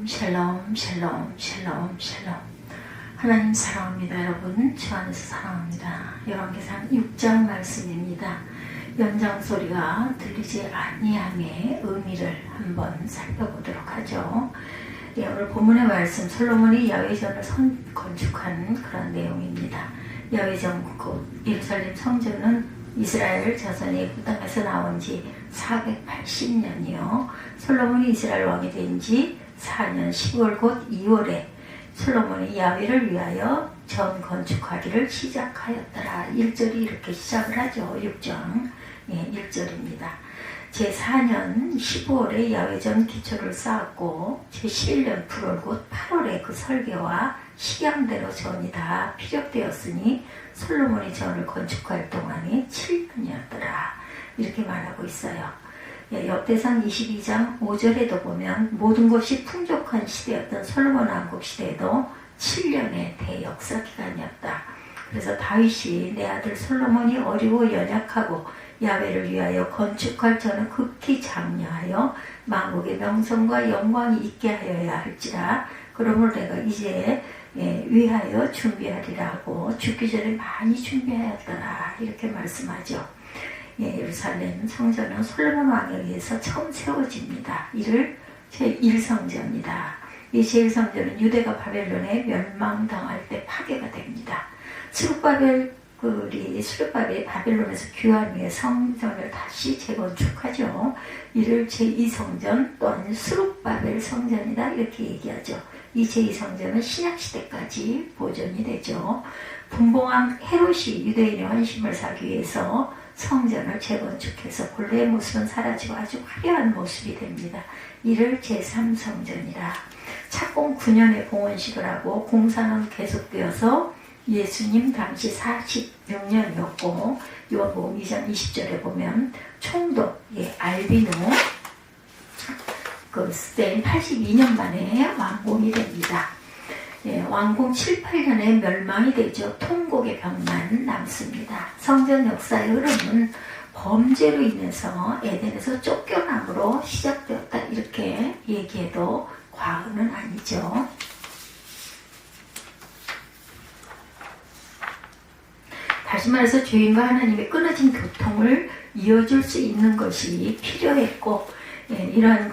샬롬 샬롬 샬롬 샬롬. 하나님 사랑합니다. 여러분 주 안에서 사랑합니다. 열왕기상 6장 말씀입니다. 연장소리가 들리지 아니함의 의미를 한번 살펴보도록 하죠. 오늘 본문의 말씀, 솔로몬이 야훼전을 건축한 그런 내용입니다. 야훼전 예루살렘 성전은 이스라엘 자손이 애굽 땅에서 나온 지 480년이요. 솔로몬이 이스라엘 왕이 된 지 4년 10월 곧 2월에 솔로몬이 야훼를 위하여 전 건축하기를 시작하였더라. 1절이 이렇게 시작을 하죠. 6장 1절입니다. 제4년 15월에 야훼전 기초를 쌓았고 제11년 8월 곧 8월에 그 설계와 식양대로 전이 다 피력되었으니 솔로몬이 전을 건축할 동안이 7년이었더라. 이렇게 말하고 있어요. 역대상 22장 5절에도 보면 모든 것이 풍족한 시대였던 솔로몬 왕국 시대에도 7년의 대역사 기간이었다. 그래서 다윗이 내 아들 솔로몬이 어리고 연약하고 야훼를 위하여 건축할 전은 극히 장려하여 만국의 명성과 영광이 있게 하여야 할지라. 그러므로 내가 이제 위하여 준비하리라 하고 죽기 전에 많이 준비하였더라. 이렇게 말씀하죠. 예루살렘 성전은 솔로몬 왕에 의해서 처음 세워집니다. 이를 제1성전이다. 이 제1성전은 유대가 바벨론에 멸망당할 때 파괴가 됩니다. 수르바벨이 바벨론에서 귀환 후에 성전을 다시 재건축하죠. 이를 제2성전 또는 수르바벨 성전이다 이렇게 얘기하죠. 이 제2성전은 신약시대까지 보존이 되죠. 분봉왕 헤롯이 유대인의 환심을 사기 위해서 성전을 재건축해서 본래의 모습은 사라지고 아주 화려한 모습이 됩니다. 이를 제3성전이라. 착공 9년에 봉헌식을 하고 공사는 계속되어서 예수님 당시 46년이었고 요한복음 2장 20절에 보면 총독 알비노 그 스페인 82년 만에 완공이 됩니다. 완공 7, 8년에 멸망이 되죠. 통곡의 벽만 남습니다. 성전 역사의 흐름은 범죄로 인해서 에덴에서 쫓겨남으로 시작되었다. 이렇게 얘기해도 과언은 아니죠. 다시 말해서 주인과 하나님의 끊어진 교통을 이어줄 수 있는 것이 필요했고 이러한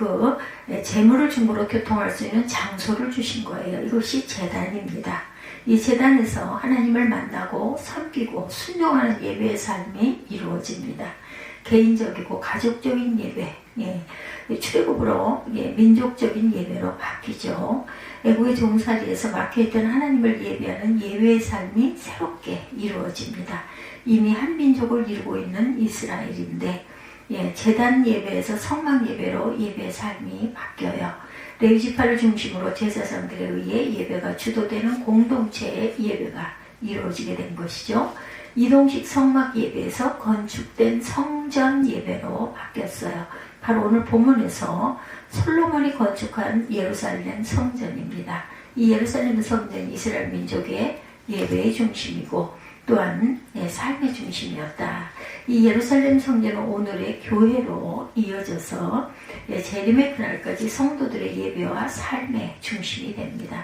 재물을 중고로 교통할 수 있는 장소를 주신 거예요. 이것이 제단입니다. 이 제단에서 하나님을 만나고 섬기고 순종하는 예배의 삶이 이루어집니다. 개인적이고 가족적인 예배, 출애굽으로 민족적인 예배로 바뀌죠. 애국의 종살이에서 막혀있던 하나님을 예배하는 예배의 삶이 새롭게 이루어집니다. 이미 한 민족을 이루고 있는 이스라엘인데 제단 예배에서 성막 예배로 예배의 삶이 바뀌어요. 레위지파를 중심으로 제사장들에 의해 예배가 주도되는 공동체의 예배가 이루어지게 된 것이죠. 이동식 성막 예배에서 건축된 성전 예배로 바뀌었어요. 바로 오늘 본문에서 솔로몬이 건축한 예루살렘 성전입니다. 이 예루살렘 성전이 이스라엘 민족의 예배의 중심이고 또한 삶의 중심이었다. 이 예루살렘 성전은 오늘의 교회로 이어져서 재림의 그날까지 성도들의 예배와 삶의 중심이 됩니다.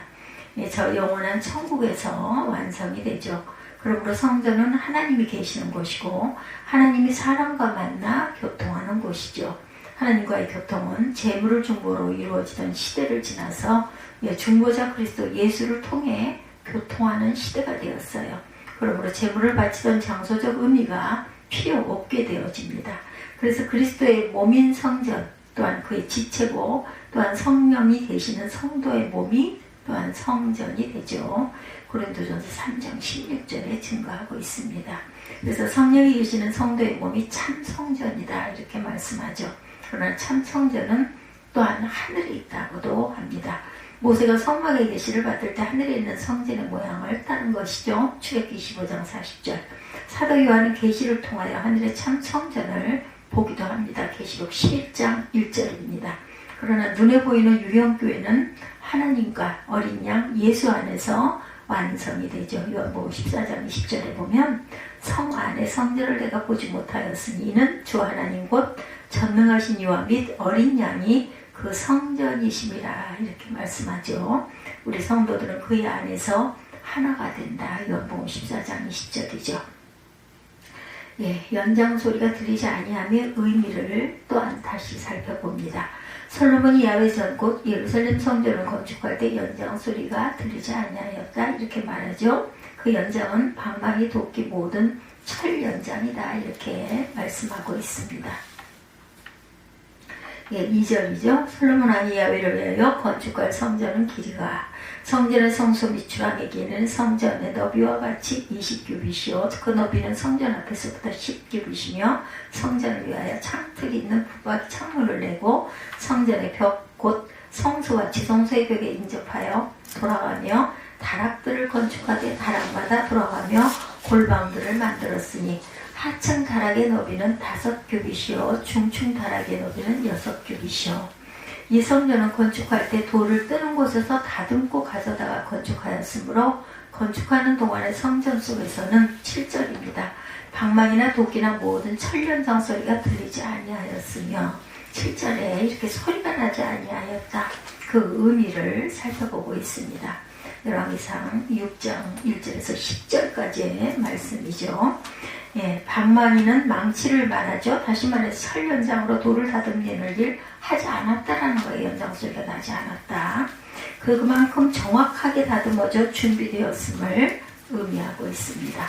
저 영원한 천국에서 완성이 되죠. 그러므로 성전은 하나님이 계시는 곳이고 하나님이 사람과 만나 교통하는 곳이죠. 하나님과의 교통은 재물을 중보로 이루어지던 시대를 지나서 중보자 그리스도 예수를 통해 교통하는 시대가 되었어요. 그러므로 재물을 바치던 장소적 의미가 필요 없게 되어집니다. 그래서 그리스도의 몸인 성전 또한 그의 지체고 또한 성령이 계시는 성도의 몸이 또한 성전이 되죠. 고린도전서 3장 16절에 증거하고 있습니다. 그래서 성령이 계시는 성도의 몸이 참 성전이다 이렇게 말씀하죠. 그러나 참 성전은 또한 하늘에 있다고도 합니다. 모세가 성막의 계시를 받을 때 하늘에 있는 성전의 모양을 따른 것이죠. 출애굽기 25장 40절. 사도 요한은 계시를 통하여 하늘의 참 성전을 보기도 합니다. 계시록 11장 1절입니다. 그러나 눈에 보이는 유형교회는 하나님과 어린 양 예수 안에서 완성이 되죠. 요한복음 14장 20절에 보면 성 안에 성전을 내가 보지 못하였으니 이는 주 하나님 곧 전능하신 이와 및 어린 양이 그 성전이심이라 이렇게 말씀하죠. 우리 성도들은 그의 안에서 하나가 된다. 요한복음 14장 20절이죠. 예, 연장소리가 들리지 아니함의 의미를 또한 다시 살펴봅니다. 솔로몬이 야훼전 곧 예루살렘 성전을 건축할 때 연장소리가 들리지 아니하였다 이렇게 말하죠. 그 연장은 방망이, 도끼 모든 철 연장이다 이렇게 말씀하고 있습니다. 예, 2절이죠. 솔로몬 왕이 야훼를 위하여 건축할 성전은 길이가 성전의 성소 밑주랑에게는 성전의 너비와 같이 20규빗이요 그 너비는 성전 앞에서부터 10규빗이며 성전을 위하여 창틀이 있는 부박 창문을 내고 성전의 벽 곧 성소와 지성소의 벽에 인접하여 돌아가며 다락들을 건축하되 다락마다 돌아가며 골방들을 만들었으니 하층 다락의 너비는 5규빗이요 중층 다락의 너비는 6규빗이요 이 성전은 건축할 때 돌을 뜨는 곳에서 다듬고 가져다가 건축하였으므로 건축하는 동안의 성전 속에서는 7절입니다. 방망이나 도끼나 모든 철연장 소리가 들리지 아니하였으며 7절에 이렇게 소리가 나지 아니하였다. 그 의미를 살펴보고 있습니다. 열왕기상 6장 1절에서 10절까지의 말씀이죠. 예, 방망이는 망치를 말하죠. 다시 말해서 철연장으로 돌을 다듬는 일 하지 않았다라는 거예요. 연장 소리가 나지 않았다. 그만큼 정확하게 다듬어져 준비되었음을 의미하고 있습니다.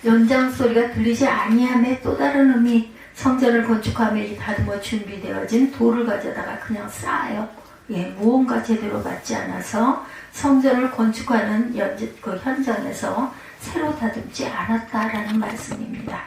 연장 소리가 들리지 아니함의 또 다른 의미, 성전을 건축하며 다듬어 준비되어진 돌을 가져다가 그냥 쌓아요. 예, 무언가 제대로 받지 않아서 성전을 건축하는 그 현장에서 새로 다듬지 않았다라는 말씀입니다.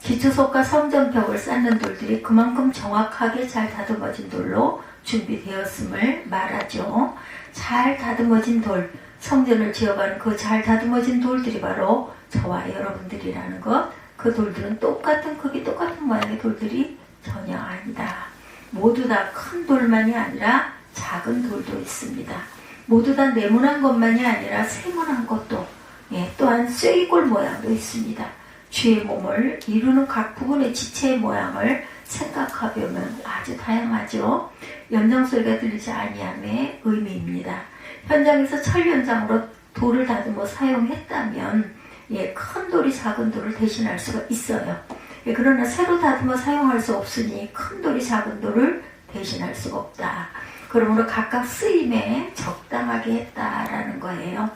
기초석과 성전벽을 쌓는 돌들이 그만큼 정확하게 잘 다듬어진 돌로 준비되었음을 말하죠. 잘 다듬어진 돌, 성전을 지어가는 그 잘 다듬어진 돌들이 바로 저와 여러분들이라는 것. 그 돌들은 똑같은 크기, 똑같은 모양의 돌들이 전혀 아니다. 모두 다 큰 돌만이 아니라 작은 돌도 있습니다. 모두 다 네모난 것만이 아니라 세모난 것도, 예, 또한 쐐기골 모양도 있습니다. 주의 몸을 이루는 각 부분의 지체의 모양을 생각해보면 아주 다양하죠. 연장소리가 들리지 아니함의 의미입니다. 현장에서 철연장으로 돌을 다듬어 사용했다면 예, 큰 돌이 작은 돌을 대신할 수가 있어요. 예, 그러나 새로 다듬어 사용할 수 없으니 큰 돌이 작은 돌을 대신할 수가 없다. 그러므로 각각 쓰임에 적당하게 했다라는 거예요.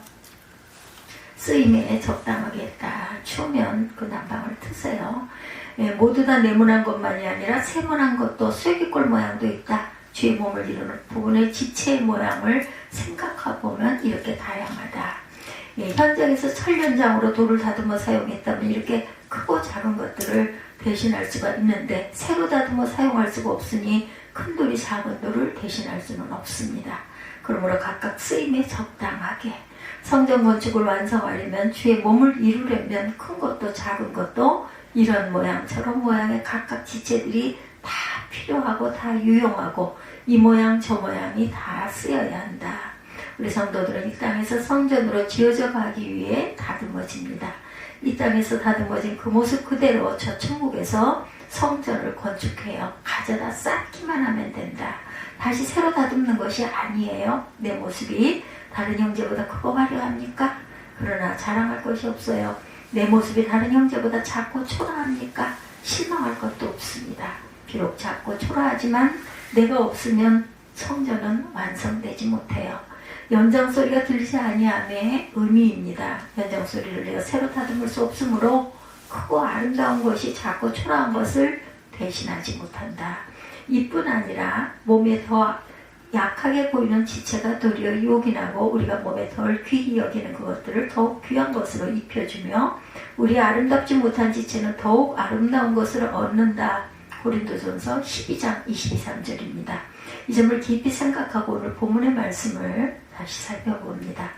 쓰임에 적당하게 했다. 추우면 그 난방을 트세요. 예, 모두 다 네모난 것만이 아니라 세모난 것도 쐐기골 모양도 있다. 주의 몸을 이루는 부분의 지체의 모양을 생각해보면 이렇게 다양하다. 예, 현장에서 철연장으로 돌을 다듬어 사용했다면 이렇게 크고 작은 것들을 대신할 수가 있는데 새로 다듬어 사용할 수가 없으니 큰 돌이 작은 돌을 대신할 수는 없습니다. 그러므로 각각 쓰임에 적당하게 성전 건축을 완성하려면 주의 몸을 이루려면 큰 것도 작은 것도 이런 모양 저런 모양의 각각 지체들이 다 필요하고 다 유용하고 이 모양 저 모양이 다 쓰여야 한다. 우리 성도들은 이 땅에서 성전으로 지어져 가기 위해 다듬어집니다. 이 땅에서 다듬어진 그 모습 그대로 저 천국에서 성전을 건축해요. 가져다 쌓기만 하면 된다. 다시 새로 다듬는 것이 아니에요. 내 모습이 다른 형제보다 크고 화려합니까? 그러나 자랑할 것이 없어요. 내 모습이 다른 형제보다 작고 초라합니까? 실망할 것도 없습니다. 비록 작고 초라하지만 내가 없으면 성전은 완성되지 못해요. 연장소리가 들리지 아니함의 의미입니다. 연장소리를 내어 새로 다듬을 수 없으므로 크고 아름다운 것이 작고 초라한 것을 대신하지 못한다. 이뿐 아니라 몸에 더 약하게 보이는 지체가 도리어 요긴하고 우리가 몸에 덜 귀히 여기는 그것들을 더욱 귀한 것으로 입혀주며 우리 아름답지 못한 지체는 더욱 아름다운 것을 얻는다. 고린도전서 12장 22~23절입니다. 이 점을 깊이 생각하고 오늘 본문의 말씀을 다시 살펴봅니다.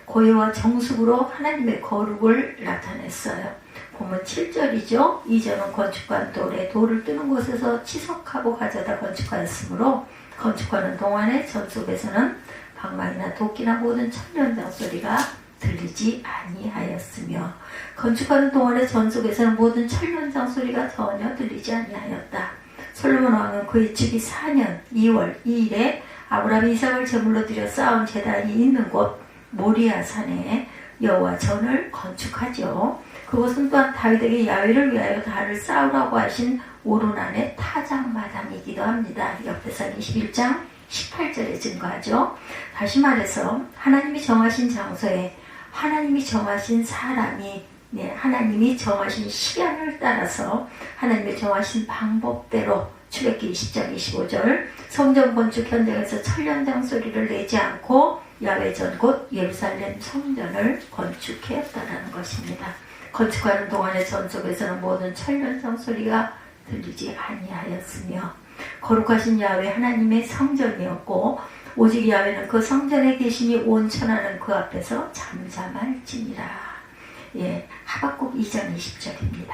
고요와 정숙으로 하나님의 거룩을 나타냈어요. 본문 7절이죠. 이전은 건축한 돌에 돌을 뜨는 곳에서 치석하고 가져다 건축하였으므로 건축하는 동안에 전 속에서는 방망이나 도끼나 모든 천연장 소리가 들리지 아니하였으며 건축하는 동안에 전 속에서는 모든 천연장 소리가 전혀 들리지 아니하였다. 솔로몬 왕은 그의 즉위 4년 2월 2일에 아브라함이 이삭을 제물로 드려 쌓은 제단이 있는 곳 모리아 산에 여호와 전을 건축하죠. 그곳은 또한 다윗에게 야훼를 위하여 달을 쌓으라고 하신 오르난의 타작마당이기도 합니다. 역대상 21장 18절에 증거하죠. 다시 말해서 하나님이 정하신 장소에 하나님이 정하신 사람이 하나님이 정하신 시간을 따라서 하나님이 정하신 방법대로 출애굽기 20장 25절 성전 건축 현장에서 천년장 소리를 내지 않고 야훼전 곧 예루살렘 성전을 건축하였다라는 것입니다. 건축하는 동안의 전 속에서는 모든 천년장 소리가 들리지 아니하였으며 거룩하신 야훼 하나님의 성전이었고 오직 야훼는 그 성전에 계시니 온 천하는 그 앞에서 잠잠할지니라. 하박국 2장 20절입니다.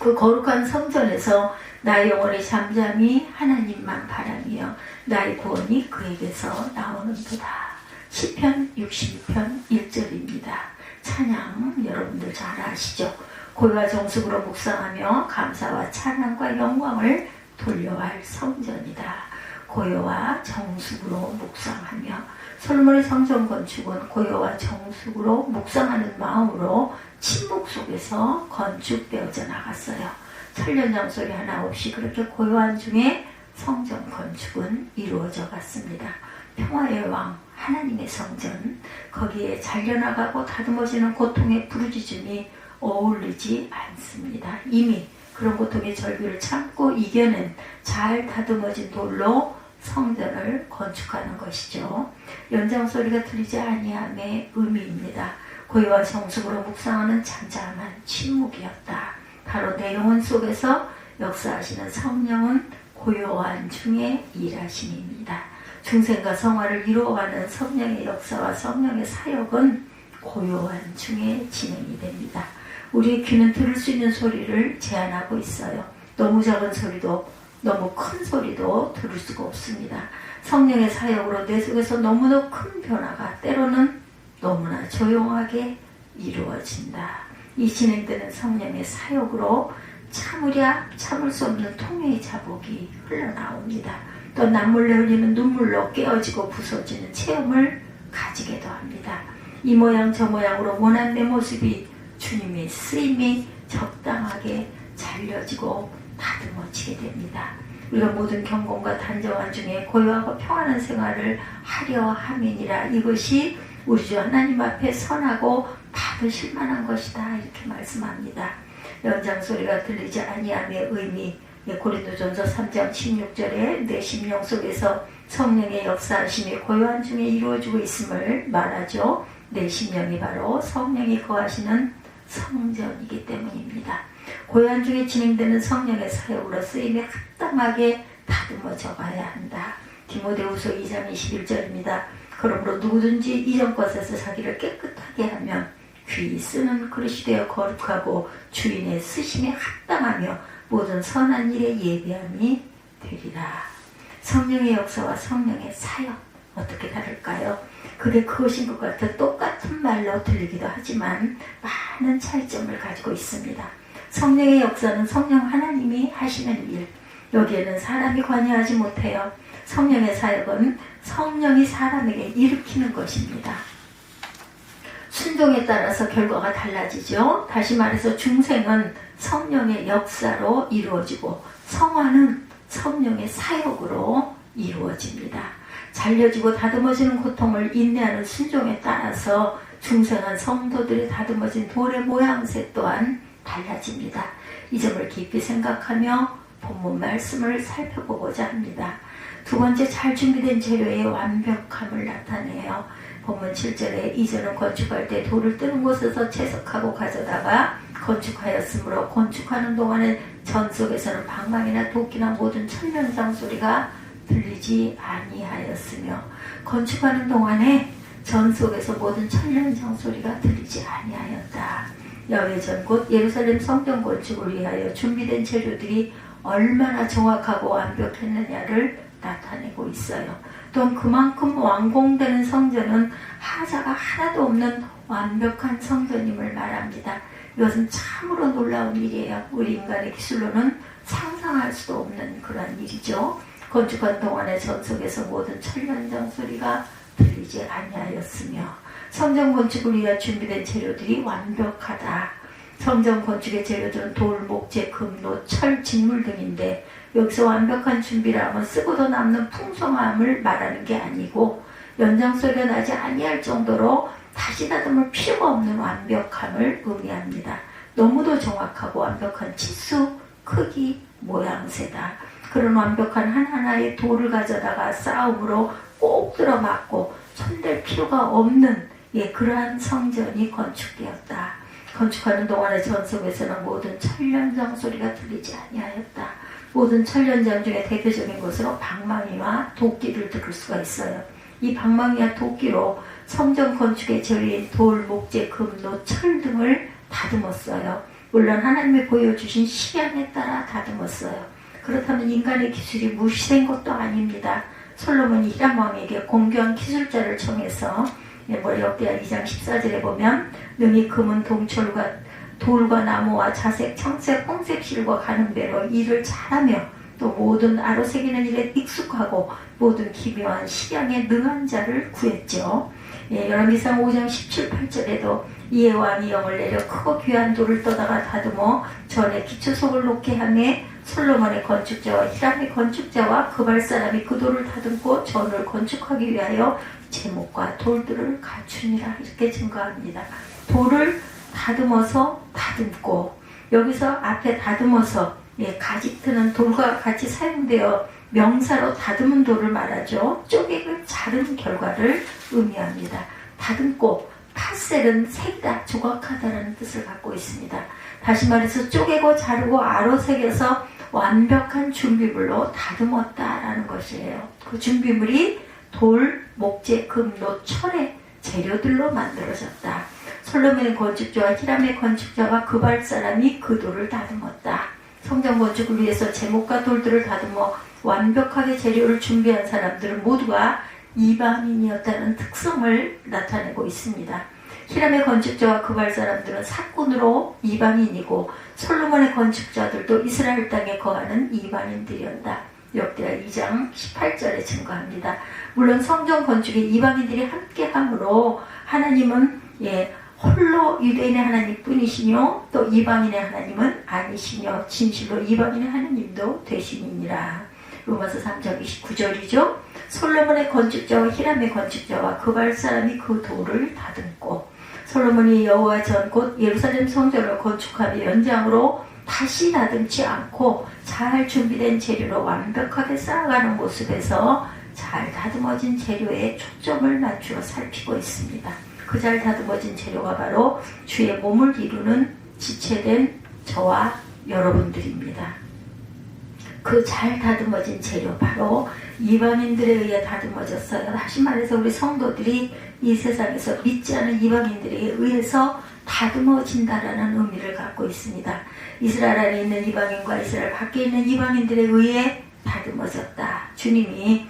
그 거룩한 성전에서 나의 영혼이 잠잠히 하나님만 바라며 나의 구원이 그에게서 나오는도다. 시편 62편 1절입니다. 찬양 여러분들 잘 아시죠? 고요와 정숙으로 묵상하며 감사와 찬양과 영광을 돌려야 할 성전이다. 고요와 정숙으로 묵상하며 솔로몬의 성전 건축은 고요와 정숙으로 묵상하는 마음으로 침묵 속에서 건축되어져 나갔어요. 천년장 소리 하나 없이 그렇게 고요한 중에 성전 건축은 이루어져 갔습니다. 평화의 왕 하나님의 성전, 거기에 잘려나가고 다듬어지는 고통의 부르짖음이 어울리지 않습니다. 이미 그런 고통의 절규를 참고 이겨낸 잘 다듬어진 돌로 성전을 건축하는 것이죠. 연장 소리가 들리지 아니함의 의미입니다. 고요와 정숙으로 묵상하는 잠잠한 침묵이었다. 바로 내 영혼 속에서 역사하시는 성령은 고요한 중에 일하심입니다. 중생과 성화를 이루어가는 성령의 역사와 성령의 사역은 고요한 중에 진행이 됩니다. 우리의 귀는 들을 수 있는 소리를 제한하고 있어요. 너무 작은 소리도 너무 큰 소리도 들을 수가 없습니다. 성령의 사역으로 내 속에서 너무나 큰 변화가 때로는 너무나 조용하게 이루어진다. 이 진행되는 성령의 사역으로 참으랴 참을 수 없는 통해의 자복이 흘러나옵니다. 또 남몰래 흘리는 눈물로 깨어지고 부서지는 체험을 가지게도 합니다. 이 모양 저 모양으로 원한 내 모습이 주님의 쓰임이 적당하게 잘려지고 다듬어지게 됩니다. 우리가 모든 경건과 단정한 중에 고요하고 평안한 생활을 하려 함이니라. 이것이 우리 주 하나님 앞에 선하고 받으실 만한 것이다. 이렇게 말씀합니다. 연장 소리가 들리지 아니함의 의미, 고린도전서 3장 16절에 내 심령 속에서 성령의 역사하심이 고요한 중에 이루어지고 있음을 말하죠. 내 심령이 바로 성령이 거하시는 성전이기 때문입니다. 고요한 중에 진행되는 성령의 사역으로 쓰임에 합당하게 다듬어져 가야 한다. 디모데후서 2장 21절입니다. 그러므로 누구든지 이전 것에서 자기를 깨끗하게 하면 귀 쓰는 그릇이 되어 거룩하고 주인의 쓰심에 합당하며 모든 선한 일에 예비함이 되리라. 성령의 역사와 성령의 사역 어떻게 다를까요? 그게 그것인 것 같아 똑같은 말로 들리기도 하지만 많은 차이점을 가지고 있습니다. 성령의 역사는 성령 하나님이 하시는 일, 여기에는 사람이 관여하지 못해요. 성령의 사역은 성령이 사람에게 일으키는 것입니다. 순종에 따라서 결과가 달라지죠. 다시 말해서 중생은 성령의 역사로 이루어지고 성화는 성령의 사역으로 이루어집니다. 잘려지고 다듬어지는 고통을 인내하는 순종에 따라서 중생한 성도들이 다듬어진 돌의 모양새 또한 달라집니다. 이 점을 깊이 생각하며 본문 말씀을 살펴보고자 합니다. 두 번째, 잘 준비된 재료의 완벽함을 나타내요. 본문 7절에 이전은 건축할 때 돌을 뜨는 곳에서 채석하고 가져다가 건축하였으므로 건축하는 동안에 전 속에서는 방망이나 도끼나 모든 천년장 소리가 들리지 아니하였으며, 건축하는 동안에 전 속에서 모든 천년장 소리가 들리지 아니하였다. 야훼전 곧 예루살렘 성전 건축을 위하여 준비된 재료들이 얼마나 정확하고 완벽했느냐를 나타내고 있어요. 또한 그만큼 완공되는 성전은 하자가 하나도 없는 완벽한 성전임을 말합니다. 이것은 참으로 놀라운 일이에요. 우리 인간의 기술로는 상상할 수도 없는 그런 일이죠. 건축한 동안의 전 속에서 모든 천년장 소리가 들리지 아니하였으며 성전 건축을 위해 준비된 재료들이 완벽하다. 성전 건축의 재료들은 돌, 목재, 금, 노, 철, 직물 등인데 여기서 완벽한 준비라 하면 쓰고도 남는 풍성함을 말하는 게 아니고 연장소리가 나지 아니할 정도로 다시 다듬을 필요가 없는 완벽함을 의미합니다. 너무도 정확하고 완벽한 치수, 크기, 모양새다. 그런 완벽한 하나하나의 돌을 가져다가 싸움으로 꼭 들어맞고 손댈 필요가 없는 그러한 성전이 건축되었다. 건축하는 동안의 전 속에서는 모든 천년장 소리가 들리지 아니하였다. 모든 천년장 중에 대표적인 것으로 방망이와 도끼를 들을 수가 있어요. 이 방망이와 도끼로 성전 건축의 재료인 돌, 목재, 금, 노, 철 등을 다듬었어요. 물론 하나님이 보여주신 식양에 따라 다듬었어요. 그렇다면 인간의 기술이 무시된 것도 아닙니다. 솔로몬이 히람 왕에게 공교한 기술자를 청해서 역대하 2장 14절에 보면 능히 금은 동철과 돌과 나무와 자색, 청색, 홍색 실과 가는 배로 일을 잘하며 또 모든 아로 새기는 일에 익숙하고 모든 기묘한 식양에 능한 자를 구했죠. 열왕기상 5장 17, 18절에도 이에 왕이 영을 내려 크고 귀한 돌을 떠다가 다듬어 전에 기초석을 놓게 하매 솔로몬의 건축자와 히람의 건축자와 그발 사람이 그 돌을 다듬고 전을 건축하기 위하여 제목과 돌들을 갖추니라 이렇게 증거합니다. 돌을 다듬어서 다듬고 여기서 앞에 다듬어서 가지트는 돌과 같이 사용되어 명사로 다듬은 돌을 말하죠. 쪼개고 자른 결과를 의미합니다. 다듬고 파셀은 색이다, 조각하다라는 뜻을 갖고 있습니다. 다시 말해서 쪼개고 자르고 아로 새겨서 완벽한 준비물로 다듬었다라는 것이에요. 그 준비물이 돌, 목재, 금, 노, 철의 재료들로 만들어졌다. 솔로몬의 건축자와 히람의 건축자와 그발 사람이 그 돌을 다듬었다. 성전 건축을 위해서 제목과 돌들을 다듬어 완벽하게 재료를 준비한 사람들은 모두가 이방인이었다는 특성을 나타내고 있습니다. 히람의 건축자와 그발 사람들은 사꾼으로 이방인이고 솔로몬의 건축자들도 이스라엘 땅에 거하는 이방인들이었다. 역대하 2장 18절에 증거합니다. 물론 성전 건축에 이방인들이 함께함으로 하나님은 홀로 유대인의 하나님 뿐이시며 또 이방인의 하나님은 아니시며 진실로 이방인의 하나님도 되시니라. 로마서 3장 29절이죠. 솔로몬의 건축자와 히람의 건축자와 그발 사람이 그 돌을 다듬고 솔로몬이 여호와 전 곧 예루살렘 성전을 건축하며 연장으로 다시 다듬지 않고 잘 준비된 재료로 완벽하게 쌓아가는 모습에서 잘 다듬어진 재료에 초점을 맞추어 살피고 있습니다. 그 잘 다듬어진 재료가 바로 주의 몸을 이루는 지체된 저와 여러분들입니다. 그 잘 다듬어진 재료 바로 이방인들에 의해 다듬어졌어요. 다시 말해서 우리 성도들이 이 세상에서 믿지 않은 이방인들에 의해서 다듬어진다라는 의미를 갖고 있습니다. 이스라엘 안에 있는 이방인과 이스라엘 밖에 있는 이방인들에 의해 다듬어졌다. 주님이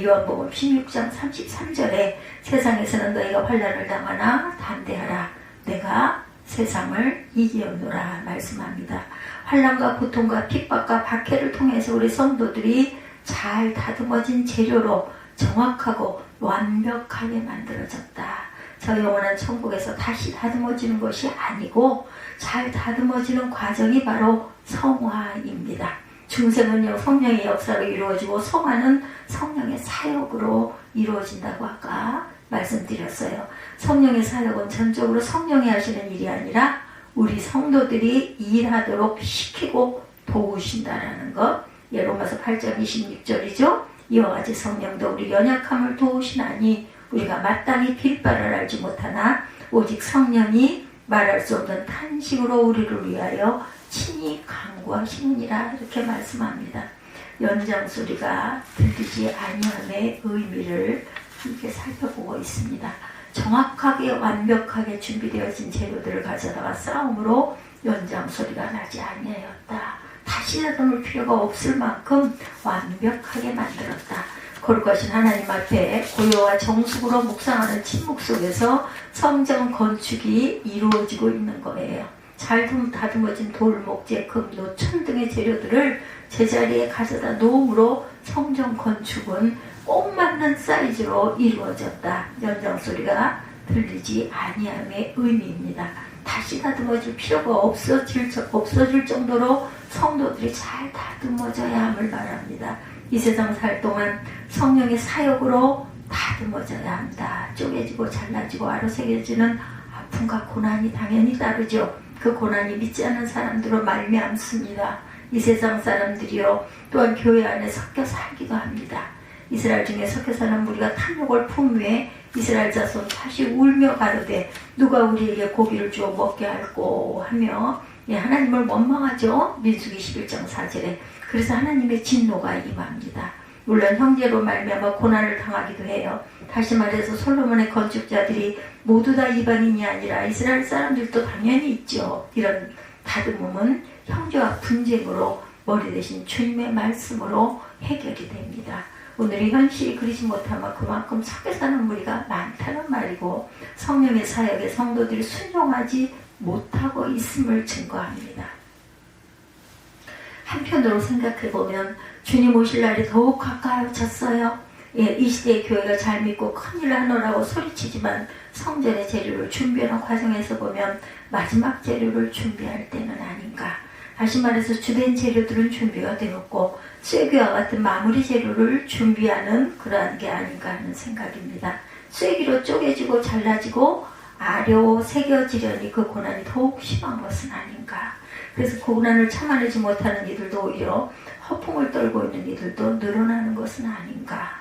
요한복음 16장 33절에 세상에서는 너희가 환난을 당하나 담대하라. 내가 세상을 이기었노라 말씀합니다. 환난과 고통과 핍박과 박해를 통해서 우리 성도들이 잘 다듬어진 재료로 정확하고 완벽하게 만들어졌다. 저 영원한 천국에서 다시 다듬어지는 것이 아니고 잘 다듬어지는 과정이 바로 성화입니다. 중생은요 성령의 역사로 이루어지고 성화는 성령의 사역으로 이루어진다고 아까 말씀드렸어요. 성령의 사역은 전적으로 성령이 하시는 일이 아니라 우리 성도들이 일하도록 시키고 도우신다라는 것. 로마서 8장 26절이죠. 이와 같이 성령도 우리 연약함을 도우시나니 우리가 마땅히 빌 바를 알지 못하나 오직 성령이 말할 수 없는 탄식으로 우리를 위하여 친히 간구하시느니라 이렇게 말씀합니다. 연장소리가 들리지 아니함의 의미를 이렇게 살펴보고 있습니다. 정확하게 완벽하게 준비되어진 재료들을 가져다가 싸움으로 연장소리가 나지 아니하였다. 다시 다듬을 필요가 없을 만큼 완벽하게 만들었다. 거룩하신 하나님 앞에 고요와 정숙으로 묵상하는 침묵 속에서 성전 건축이 이루어지고 있는 거예요. 잘 다듬어진 돌, 목재, 금, 노, 철 등의 재료들을 제자리에 가져다 놓음으로 성전 건축은 꼭 맞는 사이즈로 이루어졌다. 연장소리가 들리지 아니함의 의미입니다. 다시 다듬어질 필요가 없어질 정도로 성도들이 잘 다듬어져야 함을 말합니다. 이 세상 살 동안 성령의 사역으로 다듬어져야 한다. 쪼개지고 잘라지고 아로새겨지는 아픔과 고난이 당연히 따르죠. 그 고난이 믿지 않는 사람들로 말미암습니다. 이 세상 사람들이요 또한 교회 안에 섞여 살기도 합니다. 이스라엘 중에 섞여 사는 무리가 탐욕을 품위에 이스라엘 자손 다시 울며 가로되 누가 우리에게 고기를 주어 먹게 할꼬 하며 하나님을 원망하죠. 민수기 11장 4절에. 그래서 하나님의 진노가 임합니다. 물론 형제로 말미암아 고난을 당하기도 해요. 다시 말해서 솔로몬의 건축자들이 모두 다 이방인이 아니라 이스라엘 사람들도 당연히 있죠. 이런 다듬음은 형제와 분쟁으로 머리 대신 주님의 말씀으로 해결이 됩니다. 오늘의 현실이 그리지 못하면 그만큼 섞여 사는 무리가 많다는 말이고 성령의 사역에 성도들이 순종하지 못하고 있음을 증거합니다. 한편으로 생각해보면 주님 오실 날이 더욱 가까워졌어요. 이 시대의 교회가 잘 믿고 큰일 하노라고 소리치지만 성전의 재료를 준비하는 과정에서 보면 마지막 재료를 준비할 때는 아닌가. 다시 말해서 주된 재료들은 준비가 되었고 쇠기와 같은 마무리 재료를 준비하는 그러한 게 아닌가 하는 생각입니다. 쇠기로 쪼개지고 잘라지고 아려 새겨지려니 그 고난이 더욱 심한 것은 아닌가. 그래서 고난을 참아내지 못하는 이들도 오히려 허풍을 떨고 있는 이들도 늘어나는 것은 아닌가.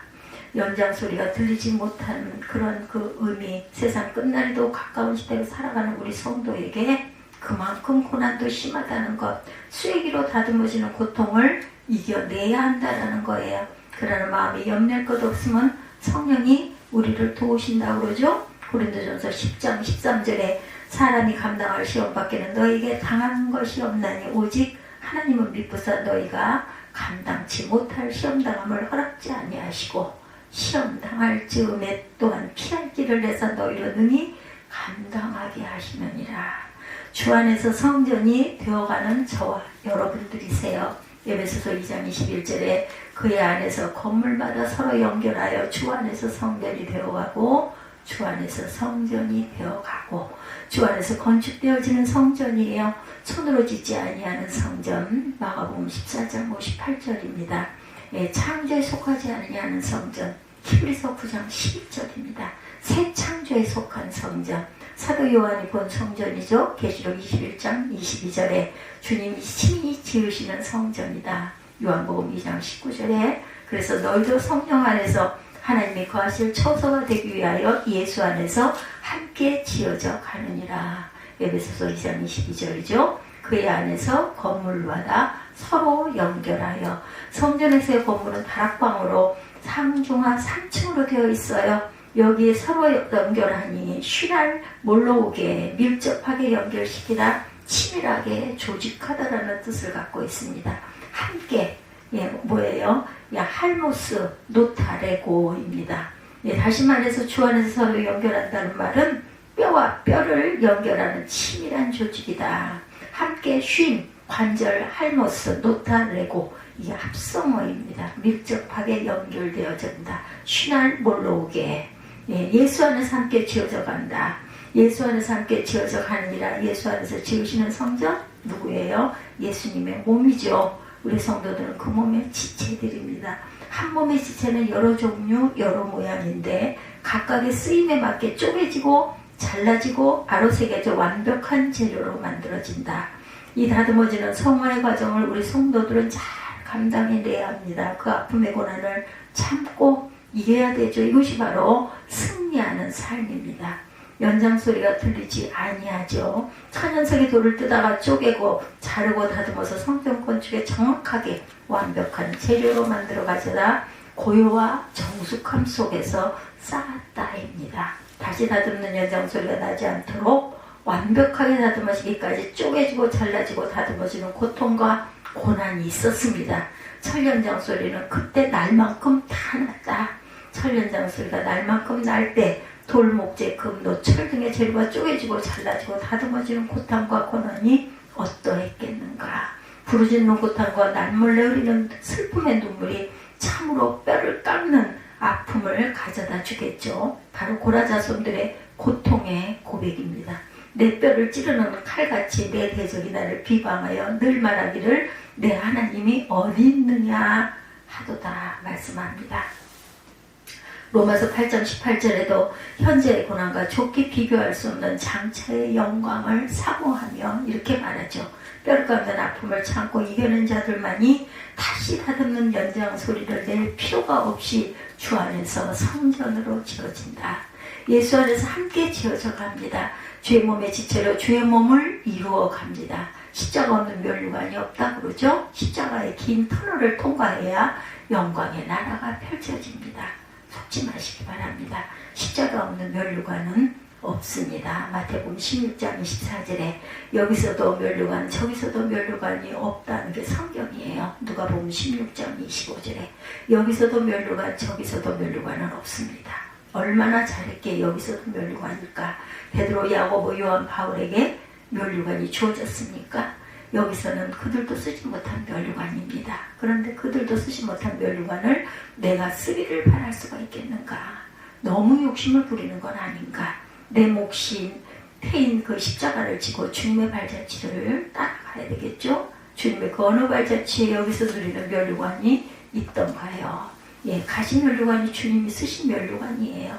연장소리가 들리지 못하는 그런 그 의미, 세상 끝날이도 가까운 시대를 살아가는 우리 성도에게 그만큼 고난도 심하다는 것, 쇠기로 다듬어지는 고통을 이겨내야 한다는 거예요. 그러나 마음이 염려할 것 없으면 성령이 우리를 도우신다고 그러죠. 고린도전서 10장 13절에 사람이 감당할 시험 밖에는 너에게 당한 것이 없나니 오직 하나님은 미쁘사 너희가 감당치 못할 시험당함을 허락지 아니하시고 시험당할 즈음에 또한 피할 길을 내사 너희로 능히 감당하게 하시느니라. 주 안에서 성전이 되어가는 저와 여러분들이세요. 에베소서 2장 21절에 그의 안에서 건물마다 서로 연결하여 주 안에서 성전이 되어가고 주 안에서 성전이 되어가고 주 안에서 건축되어지는 성전이에요. 손으로 짓지 아니하는 성전. 마가복음 14장 58절입니다. 창조에 속하지 않느냐는 성전. 히브리서 9장 12절입니다. 새 창조에 속한 성전. 사도 요한이 본 성전이죠. 계시록 21장 22절에 주님이 친히 지으시는 성전이다. 요한복음 2장 19절에 그래서 너희도 성령 안에서 하나님이 거하실 처소가 되기 위하여 예수 안에서 함께 지어져 가느니라. 에베소서 2장 22절이죠. 그의 안에서 건물마다 서로 연결하여 성전에서의 건물은 다락방으로 상중하 3층으로 되어 있어요. 여기에 서로 연결하니 쉬날 몰러오게 밀접하게 연결시키다 치밀하게 조직하다라는 뜻을 갖고 있습니다. 함께 뭐예요? 할모스 노타레고입니다. 다시 말해서 주 안에서 서로 연결한다는 말은 뼈와 뼈를 연결하는 치밀한 조직이다. 함께 쉼, 관절, 할모스, 노타레고 이게 합성어입니다. 밀접하게 연결되어진다. 쉬날 몰러오게 예수 안에서 함께 지어져 간다. 예수 안에서 함께 지어져 가느니라. 예수 안에서 지으시는 성전 누구예요? 예수님의 몸이죠. 우리 성도들은 그 몸의 지체들입니다. 한 몸의 지체는 여러 종류 여러 모양인데 각각의 쓰임에 맞게 쪼개지고 잘라지고 아로새겨져 완벽한 재료로 만들어진다. 이 다듬어지는 성화의 과정을 우리 성도들은 잘 감당해내야 합니다. 그 아픔의 고난을 참고 이겨야 되죠. 이것이 바로 승리하는 삶입니다. 연장소리가 들리지 아니하죠. 천연석의 돌을 뜯다가 쪼개고 자르고 다듬어서 성전 건축에 정확하게 완벽한 재료로 만들어 가져다 고요와 정숙함 속에서 쌓았다입니다. 다시 다듬는 연장소리가 나지 않도록 완벽하게 다듬어지기까지 쪼개지고 잘라지고 다듬어지는 고통과 고난이 있었습니다. 철연장 소리는 그때 날만큼 다 났다. 철연장 소리가 날만큼 날 때 돌, 목재, 금, 노, 철 등의 재료가 쪼개지고 잘라지고 다듬어지는 고통과 고난이 어떠했겠는가. 부르짖는 고통과 난몰래 흐리는 슬픔의 눈물이 참으로 뼈를 깎는 아픔을 가져다 주겠죠. 바로 고라자손들의 고통의 고백입니다. 내 뼈를 찌르는 칼같이 내 대적이 나를 비방하여 늘 말하기를 내 하나님이 어디 있느냐 하도다 말씀합니다. 로마서 8장 18절에도 현재의 고난과 좋게 비교할 수 없는 장차의 영광을 사모하며 이렇게 말하죠. 뼈를 깎는 아픔을 참고 이겨낸 자들만이 다시 다듬는 연장 소리를 낼 필요가 없이 주 안에서 성전으로 지어진다. 예수 안에서 함께 지어져 갑니다. 주의 몸에 지체로 주의 몸을 이루어 갑니다. 십자가 없는 면류관이 없다 그러죠. 십자가의 긴 터널을 통과해야 영광의 나라가 펼쳐집니다. 속지 마시기 바랍니다. 십자가 없는 면류관은 없습니다. 마태복음 16장 24절에 여기서도 면류관 저기서도 면류관이 없다는 게 성경이에요. 누가복음 16장 25절에 여기서도 면류관 저기서도 면류관은 없습니다. 얼마나 잘했기에 여기서도 면류관일까. 베드로, 야고보, 요한, 바울에게 면류관이 주어졌습니까? 여기서는 그들도 쓰지 못한 면류관입니다. 그런데 그들도 쓰지 못한 면류관을 내가 쓰기를 바랄 수가 있겠는가. 너무 욕심을 부리는 건 아닌가. 내 몫인 태인 그 십자가를 지고 주님의 발자취를 따라가야 되겠죠. 주님의 그 어느 발자취에 여기서 누리는 면류관이 있던가요. 예, 가신 면류관이 주님이 쓰신 면류관이에요.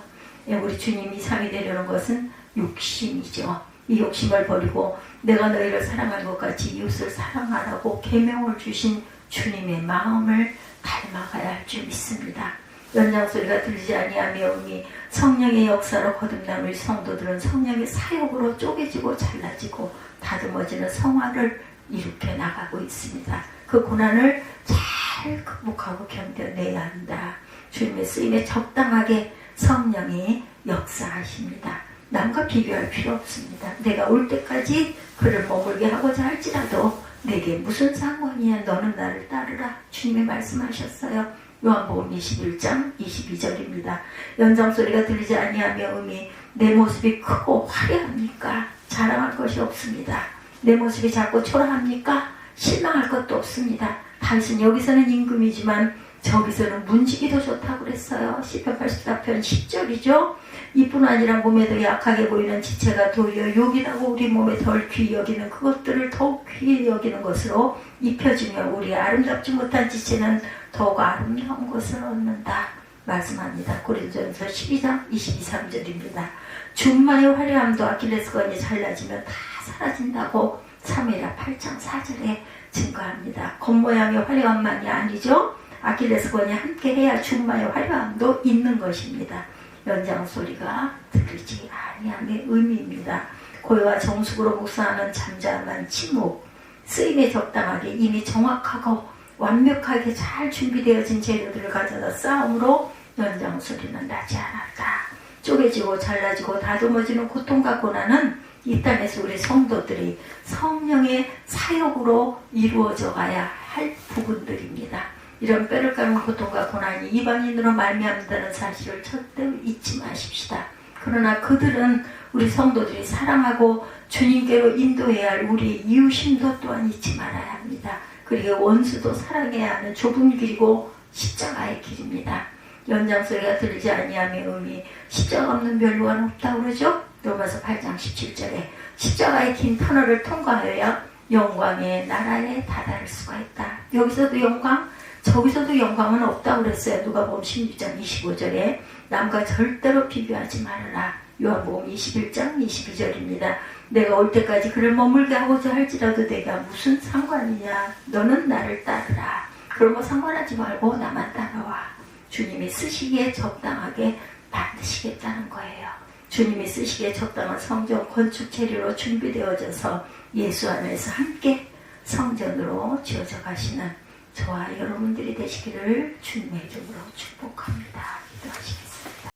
예, 우리 주님이 상이 되려는 것은 욕심이죠. 이 욕심을 버리고 내가 너희를 사랑한 것 같이 이웃을 사랑하라고 계명을 주신 주님의 마음을 닮아가야 할 줄 믿습니다. 연장소리가 들리지 아니하며 의미 성령의 역사로 거듭난 우리 성도들은 성령의 사역으로 쪼개지고 잘라지고 다듬어지는 성화를 일으켜 나가고 있습니다. 그 고난을 잘 극복하고 견뎌내야 한다. 주님의 쓰임에 적당하게 성령이 역사하십니다. 남과 비교할 필요 없습니다. 내가 올 때까지 그를 머물게 하고자 할지라도 내게 무슨 상관이야. 너는 나를 따르라. 주님이 말씀하셨어요. 요한복음 21장 22절입니다. 연장소리가 들리지 아니하며 의미 내 모습이 크고 화려합니까? 자랑할 것이 없습니다. 내 모습이 작고 초라합니까? 실망할 것도 없습니다. 당신 여기서는 임금이지만 저기서는 문지기도 좋다고 그랬어요. 시편 84편 10절이죠. 이뿐 아니라 몸에 더 약하게 보이는 지체가 도리어 욕이라고 우리 몸에 덜 귀히 여기는 그것들을 더욱 귀히 여기는 것으로 입혀지며 우리 아름답지 못한 지체는 더욱 아름다운 것을 얻는다 말씀합니다. 고린도전서 12장 22~23절입니다. 준마의 화려함도 아킬레스건이 잘라지면 다 사라진다고 사무엘하 8장 4절에 증거합니다. 겉모양의 화려함만이 아니죠. 아킬레스건이 함께해야 준마의 화려함도 있는 것입니다. 연장소리가 들리지 아니함의 의미입니다. 고요와 정숙으로 묵상하는 잠잠한 침묵, 쓰임에 적당하게 이미 정확하고 완벽하게 잘 준비되어진 재료들을 가져다 싸움으로 연장소리는 나지 않았다. 쪼개지고 잘라지고 다듬어지는 고통과 고난은 이 땅에서 우리 성도들이 성령의 사역으로 이루어져 가야 할 부분들입니다. 이런 뼈를 깎는 고통과 고난이 이방인으로 말미암는다는 사실을 절대 잊지 마십시다. 그러나 그들은 우리 성도들이 사랑하고 주님께로 인도해야 할 우리 이웃심도 또한 잊지 말아야 합니다. 그리고 원수도 사랑해야 하는 좁은 길이고 십자가의 길입니다. 연장소리가 들리지 아니하며 의미 십자가 없는 면류관 없다고 그러죠. 로마서 8장 17절에 십자가의 긴 터널을 통과하여 영광의 나라에 다다를 수가 있다. 여기서도 영광, 저기서도 영광은 없다고 그랬어요. 누가복음 16장 25절에 남과 절대로 비교하지 말아라. 요한복음 21장 22절입니다. 내가 올 때까지 그를 머물게 하고자 할지라도 내가 무슨 상관이냐. 너는 나를 따르라. 그런 거 상관하지 말고 나만 따라와. 주님이 쓰시기에 적당하게 만드시겠다는 거예요. 주님이 쓰시기에 적당한 성전 건축 재료로 준비되어져서 예수 안에서 함께 성전으로 지어져 가시는 저와 여러분들이 되시기를 주님의 이름으로 축복합니다. 기도하시겠습니다.